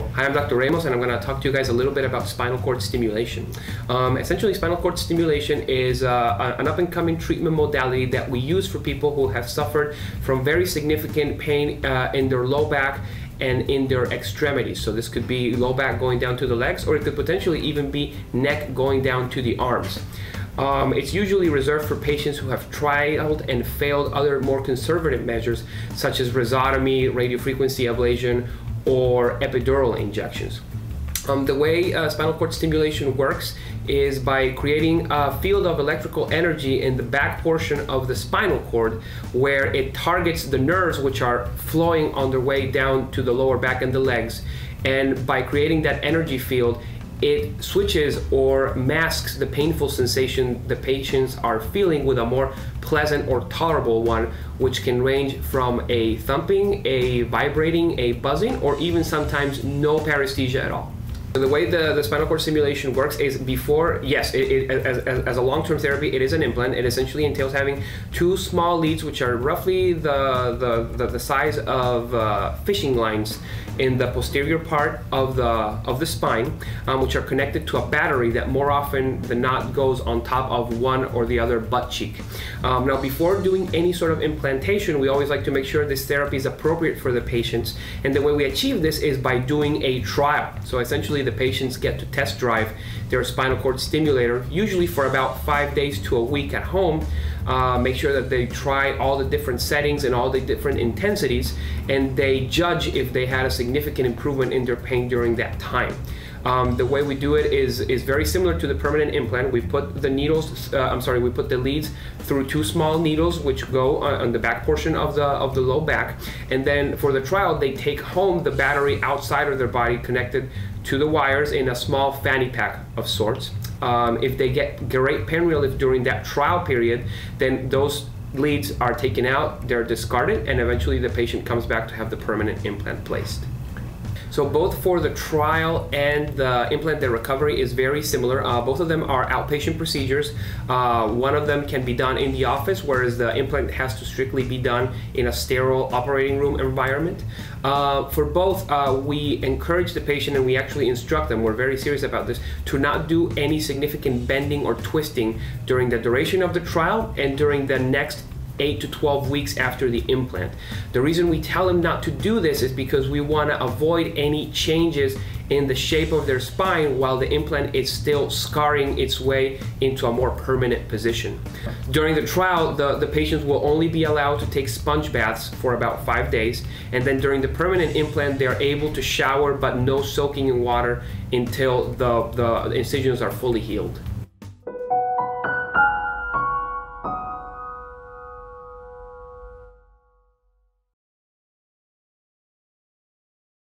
Hi, I'm Dr. Ramos, and I'm going to talk to you guys a little bit about spinal cord stimulation. Essentially, spinal cord stimulation is an up-and-coming treatment modality that we use for people who have suffered from very significant pain in their low back and in their extremities. So this could be low back going down to the legs, or it could potentially even be neck going down to the arms. It's usually reserved for patients who have trialed and failed other more conservative measures, such as rhizotomy, radiofrequency ablation, or epidural injections. The way spinal cord stimulation works is by creating a field of electrical energy in the back portion of the spinal cord, where it targets the nerves which are flowing on their way down to the lower back and the legs. And by creating that energy field, it switches or masks the painful sensation the patients are feeling with a more pleasant or tolerable one, which can range from a thumping, a vibrating, a buzzing, or even sometimes no paresthesia at all. The way the spinal cord stimulation works is before, yes, as a long-term therapy, it is an implant. It essentially entails having two small leads, which are roughly the size of fishing lines in the posterior part of the spine, which are connected to a battery that more often than not goes on top of one or the other butt cheek. Now, before doing any sort of implantation, we always like to make sure this therapy is appropriate for the patients, and the way we achieve this is by doing a trial. So essentially, the patients get to test drive their spinal cord stimulator, usually for about 5 days to a week at home. Make sure that they try all the different settings and all the different intensities, and they judge if they had a significant improvement in their pain during that time. The way we do it is very similar to the permanent implant. We put the needles, we put the leads through two small needles which go on the back portion of the low back, and then for the trial they take home the battery outside of their body, connected to the wires in a small fanny pack of sorts. If they get great pain relief during that trial period, then those leads are taken out, they're discarded, and eventually the patient comes back to have the permanent implant placed. So both for the trial and the implant, the recovery is very similar. Both of them are outpatient procedures. One of them can be done in the office, whereas the implant has to strictly be done in a sterile operating room environment. For both, we encourage the patient, and we actually instruct them, we're very serious about this, to not do any significant bending or twisting during the duration of the trial and during the next 8 to 12 weeks after the implant. The reason we tell them not to do this is because we want to avoid any changes in the shape of their spine while the implant is still scarring its way into a more permanent position. During the trial, the patients will only be allowed to take sponge baths for about 5 days, and then during the permanent implant, they're able to shower, but no soaking in water until the incisions are fully healed.